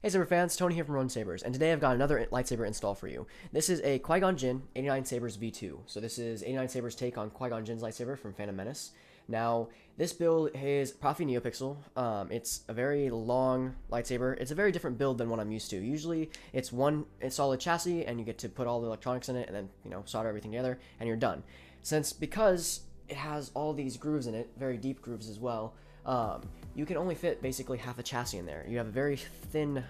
Hey Saber fans, Tony here from Sabers, and today I've got another lightsaber install for you. This is a Qui-Gon Jinn 89Sabers V2. So this is 89Sabers take on Qui-Gon Jinn's lightsaber from Phantom Menace. Now, this build is proffie Neopixel. It's a very long lightsaber. It's a very different build than what I'm used to. Usually, it's one solid chassis, and you get to put all the electronics in it, and then solder everything together, and you're done. Because it has all these grooves in it, very deep grooves as well. You can only fit basically half a chassis in there. You have a very thin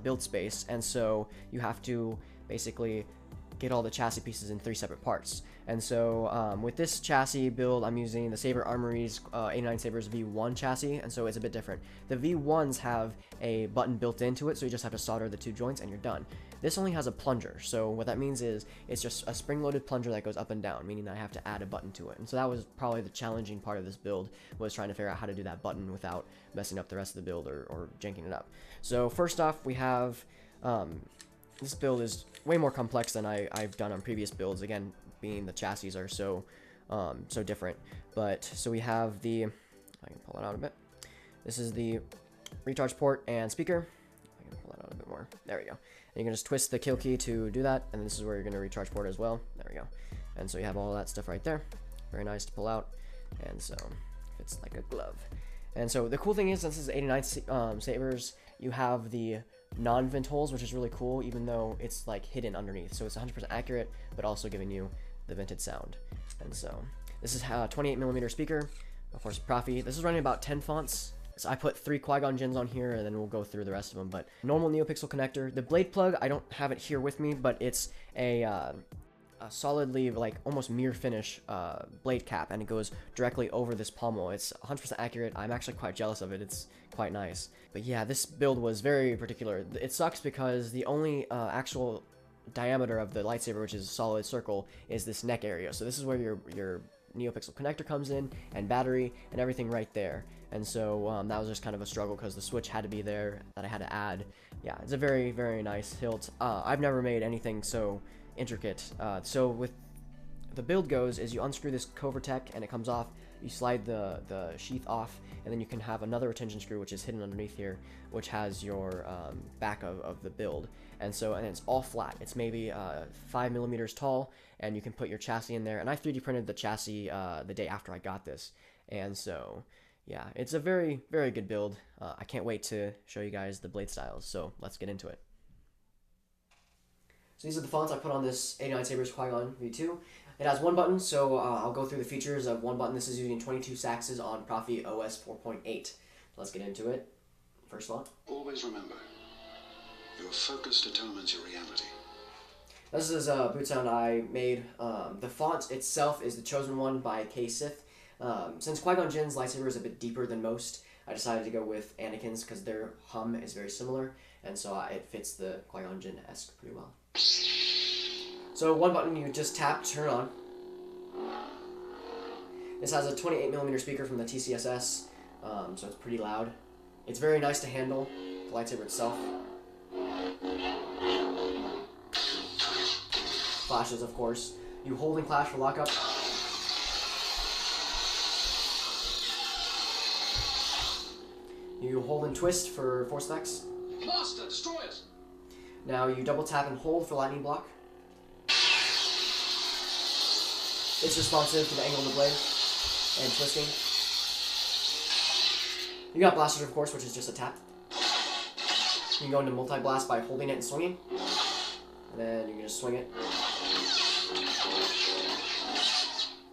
build space, and so you have to basically get all the chassis pieces in 3 separate parts. And so with this chassis build, I'm using the Saber Armory's 89Sabers V1 chassis, and so it's a bit different. The V1s have a button built into it, so you just have to solder the 2 joints and you're done. This only has a plunger, so what that means is it's just a spring-loaded plunger that goes up and down, meaning that I have to add a button to it. And so that was probably the challenging part of this build, was trying to figure out how to do that button without messing up the rest of the build or janking it up. So first off, we have this build is way more complex than I've done on previous builds, again, being the chassis are so different. But so we have the, if I can pull it out a bit, this is the recharge port and speaker. I can pull that out a bit more. There we go. And you can just twist the kill key to do that, and this is where you're going to recharge port as well. There we go. And so you have all that stuff right there. Very nice to pull out, and so fits like a glove. And so the cool thing is, since this is 89 Sabers, you have the non-vent holes, which is really cool, even though it's like hidden underneath. So it's 100% accurate, but also giving you the vented sound. And so this is a 28mm speaker, of course, proffie. This is running about 10 fonts. So I put 3 Qui-Gon Jinns on here, and then we'll go through the rest of them. But normal Neopixel connector. The blade plug, I don't have it here with me, but it's a solidly, like, almost mirror finish blade cap, and it goes directly over this pommel. It's 100% accurate. I'm actually quite jealous of it. It's quite nice. But yeah, this build was very particular. It sucks because the only actual diameter of the lightsaber, which is a solid circle, is this neck area. So this is where your Neopixel connector comes in, and battery, and everything right there. And so that was just kind of a struggle because the switch had to be there that I had to add. Yeah, it's a very, very nice hilt. I've never made anything so intricate. So with the build goes is you unscrew this Covertech and it comes off. You slide the sheath off, and then you can have another retention screw, which is hidden underneath here, which has your back of the build. And so, and it's all flat. It's maybe 5mm tall, and you can put your chassis in there. And I 3D printed the chassis the day after I got this. And so, yeah, it's a very, very good build. I can't wait to show you guys the blade styles. So let's get into it. So these are the fonts I put on this 89Sabers Qui-Gon V2. It has one button, so I'll go through the features of one button. This is using 22 Saxes on proffie OS 4.8. Let's get into it. First font. Always remember, your focus determines your reality. This is a boot sound I made. The font itself is the chosen one by K-Sith. Since Qui-Gon Jinn's lightsaber is a bit deeper than most, I decided to go with Anakin's because their hum is very similar, and so it fits the Qui-Gon Jinn-esque pretty well. So one button you just tap to turn on. This has a 28mm speaker from the TCSS, so it's pretty loud. It's very nice to handle, the lightsaber itself. Flashes, of course. You hold and clash for lockup. You hold and twist for force effects. Blaster, destroy it! Now you double tap and hold for lightning block. It's responsive to the angle of the blade and twisting. You got blasters, of course, which is just a tap. You can go into multi-blast by holding it and swinging. And then you can just swing it.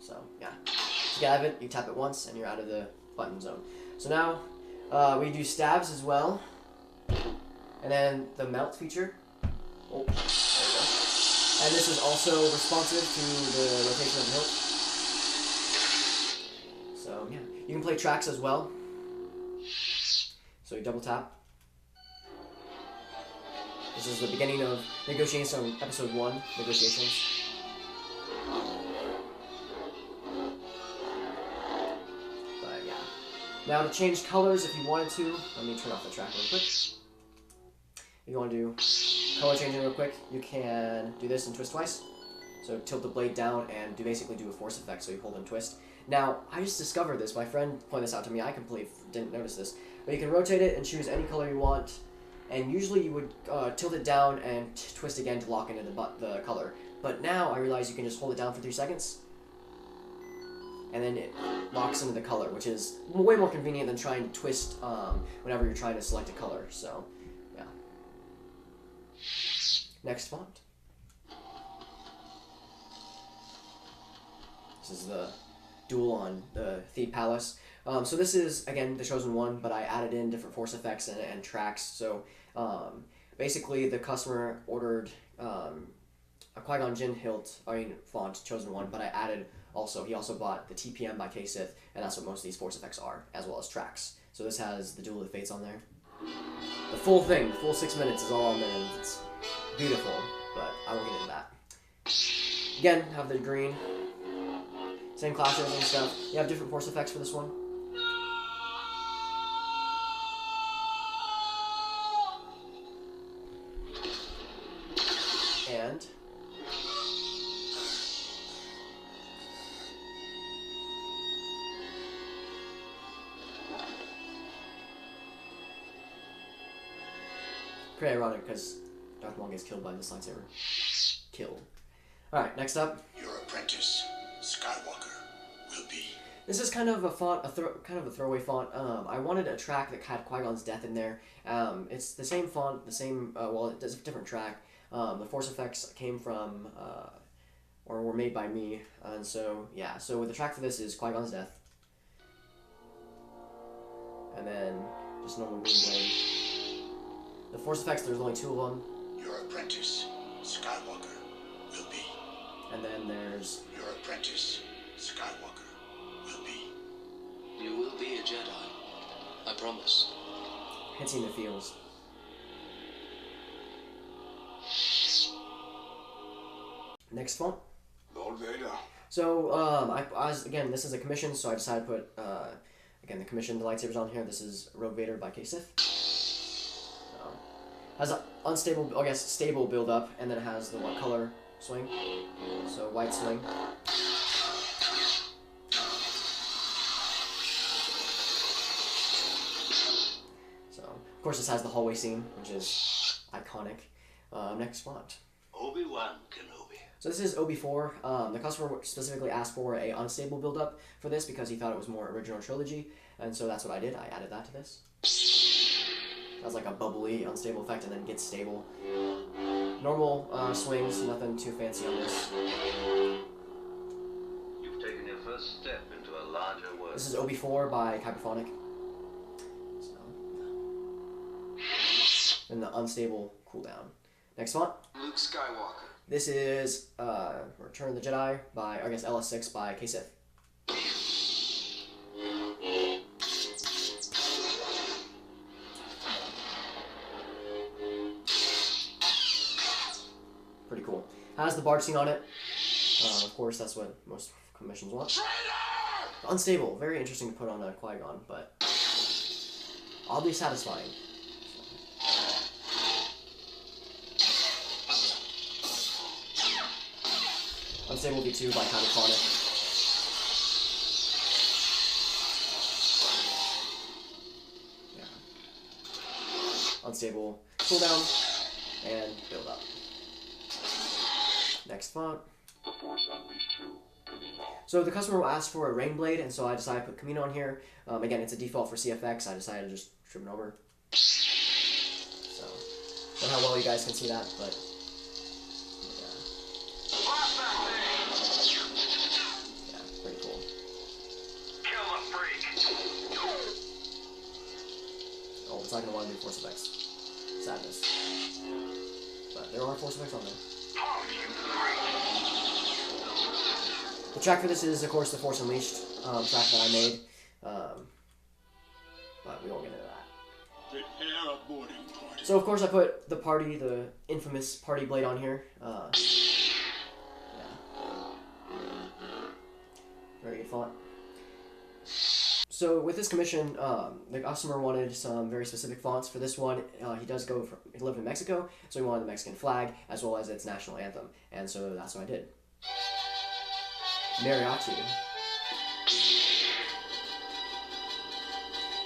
So, yeah. To get out of it, you tap it once and you're out of the button zone. So now, we do stabs as well. And then the melt feature. Oh, there we go. And this is also responsive to the rotation of the hilt. So yeah, you can play tracks as well. So you double tap. This is the beginning of negotiations on episode 1, negotiations. But yeah. Now to change colors if you wanted to, let me turn off the track real quick. If you want to do color changing real quick, you can do this and twist twice. So tilt the blade down and basically do a force effect, so you hold and twist. Now, I just discovered this. My friend pointed this out to me. I completely didn't notice this. But you can rotate it and choose any color you want. and usually you would tilt it down and twist again to lock into the color. But now I realize you can just hold it down for 3 seconds, and then it locks into the color, which is way more convenient than trying to twist whenever you're trying to select a color. So, yeah. Next font. This is the duel on the Thieves Palace. So this is, again, the Chosen One, but I added in different force effects and tracks. So basically the customer ordered a Qui-Gon Jinn hilt, font, Chosen One, but I added he also bought the TPM by K-Sith, and that's what most of these force effects are, as well as tracks. So this has the Duel of the Fates on there. The full thing, the full 6 minutes is all on there, and it's beautiful, but I won't get into that. Again, have the green. Same classes and stuff. You have different force effects for this one. And pretty ironic because Darth Maul gets killed by this lightsaber. Killed. Alright, next up. Your apprentice, Skywalker, will be. This is kind of a font, kind of a throwaway font. I wanted a track that had Qui-Gon's death in there. It's the same font, the same, well, it does a different track. The force effects came from, or were made by me, and so, yeah. So the track for this is Qui-Gon's death. And then, just normal green blade. The force effects, there's only 2 of them. Your apprentice, Skywalker, will be. And then there's... Your apprentice, Skywalker, will be. You will be a Jedi. I promise. Hits you in the feels. Next font. Lord Vader. So, again, this is a commission, so I decided to put, again, the commissioned lightsabers on here. This is Rogue Vader by K-Sith. Has an unstable, I guess, stable build-up, and then it has the what color swing. So, white swing. So, of course, this has the hallway scene, which is iconic. Next font. Obi-Wan Kenobi. So this is OB4. The customer specifically asked for a unstable build-up for this because he thought it was more original trilogy, and so that's what I did. I added that to this. It has like a bubbly, unstable effect, and then gets stable. Normal swings, nothing too fancy on this. You've taken your first step into a larger world. This is OB4 by Kyberphonic. So, and the unstable cooldown. Next font. Luke Skywalker. This is Return of the Jedi by, I guess, LS6 by K-Sith. Pretty cool. Has the barge scene on it. Of course, that's what most commissions want. Unstable. Very interesting to put on a Qui-Gon, but oddly satisfying. Unstable V2 by Kyberphonic. Yeah. Unstable cooldown and build up. Next font. So the customer asked for a rain blade, and so I decided to put Camino on here. Again, it's a default for CFX. I decided to just trim it over. So, I don't know how well you guys can see that, but pretty cool. Oh, it's not going to want to do force effects. Sadness. But there are force effects on there. The track for this is, of course, the Force Unleashed track that I made. But we won't get into that. Prepare a boarding party. So, of course, I put the infamous party blade on here. Yeah. Very good font. So with this commission, the customer wanted some very specific fonts for this one. He lived in Mexico, so he wanted the Mexican flag as well as its national anthem, and so that's what I did. Mariachi.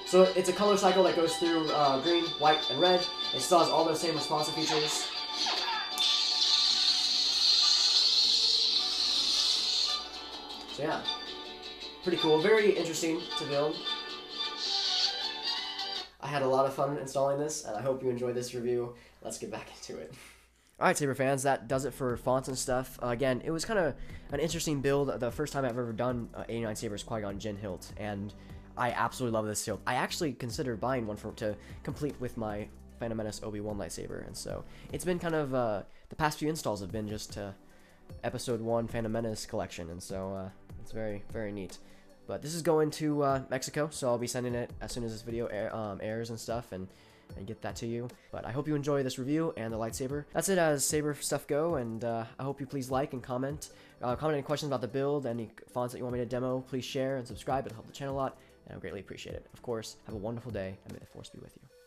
So it's a color cycle that goes through green, white, and red, It still has all those same responsive features. So yeah, pretty cool. Very interesting to build. I had a lot of fun installing this, and I hope you enjoyed this review. Let's get back into it. Alright, Saber fans, that does it for fonts and stuff. Again, it was kind of an interesting build. The first time I've ever done 89Sabers Qui-Gon Jinn hilt, and I absolutely love this hilt. I actually considered buying one to complete with my Phantom Menace Obi-Wan lightsaber, and so it's been kind of, the past few installs have been just Episode 1 Phantom Menace collection, and so it's very, very neat. But this is going to Mexico, so I'll be sending it as soon as this video airs and stuff, and get that to you. But I hope you enjoy this review and the lightsaber. That's it as saber stuff go, and I hope you please like and comment. Comment any questions about the build, any fonts that you want me to demo. Please share and subscribe. It'll help the channel a lot, and I would greatly appreciate it. Of course, have a wonderful day, and may the Force be with you.